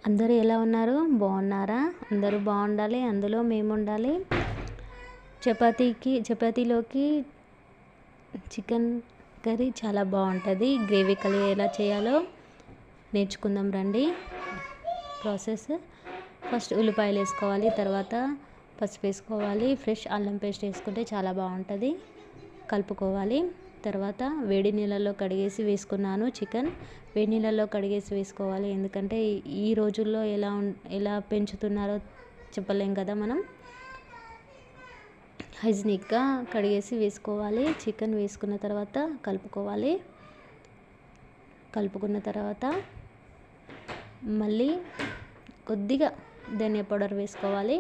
అందరూ ఎలా ఉన్నారు? బాగున్నారా? అందరూ బాగుండాలి, అందులో మేము ఉండాలి. చపాతీలోకి చికెన్ కర్రీ చాలా బాగుంటుంది. గ్రేవీ కర్రీ ఎలా చేయాలో నేర్చుకుందాం రండి. ప్రాసెస్: ఫస్ట్ ఉల్లిపాయలు వేసుకోవాలి, తర్వాత పసుపు వేసుకోవాలి, ఫ్రెష్ అల్లం పేస్ట్ వేసుకుంటే చాలా బాగుంటుంది. కలుపుకోవాలి. తర్వాత వేడి నీళ్ళల్లో కడిగేసి వేసుకున్నాను చికెన్. వేడి నీళ్ళల్లో కడిగేసి వేసుకోవాలి, ఎందుకంటే ఈ రోజుల్లో ఎలా పెంచుతున్నారో చెప్పలేం కదా మనం. హైజీనిక్గా కడిగేసి వేసుకోవాలి. చికెన్ వేసుకున్న తర్వాత కలుపుకోవాలి. కలుపుకున్న తర్వాత మళ్ళీ కొద్దిగా ధనియా పౌడర్ వేసుకోవాలి.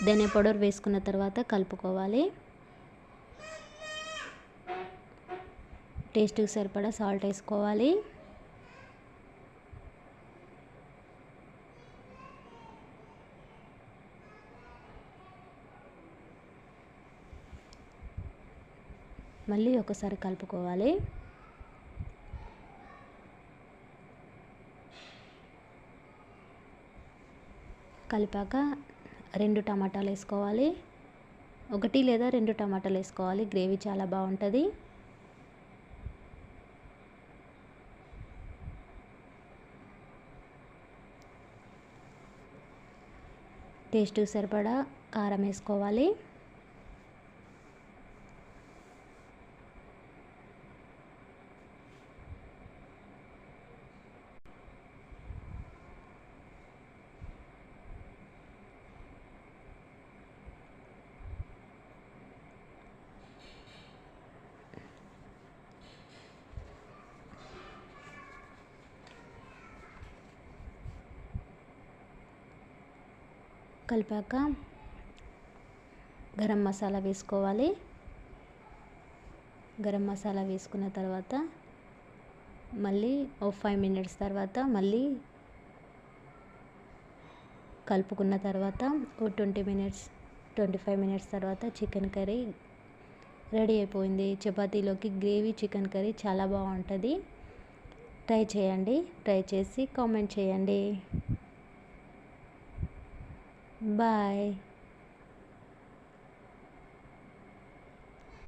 ధనియా పౌడర్ వేసుకున్న తర్వాత కలుపుకోవాలి. టేస్ట్కి సరిపడా సాల్ట్ వేసుకోవాలి. మళ్ళీ ఒకసారి కలుపుకోవాలి. కలిపాక 2 టమాటాలు వేసుకోవాలి. 1 లేదా 2 టమాటాలు వేసుకోవాలి. గ్రేవీ చాలా బాగుంటుంది. టేస్ట్కి సరిపడా కారం వేసుకోవాలి. కలిపాక గరం మసాలా వేసుకోవాలి. గరం మసాలా వేసుకున్న తర్వాత మళ్ళీ 5 మినిట్స్ తర్వాత మళ్ళీ కలుపుకున్న తర్వాత 25 మినిట్స్ తర్వాత చికెన్ కర్రీ రెడీ అయిపోయింది. చపాతీలోకి గ్రేవీ చికెన్ కర్రీ చాలా బాగుంటుంది. ట్రై చేయండి. ట్రై చేసి కామెంట్ చేయండి. బాయ్.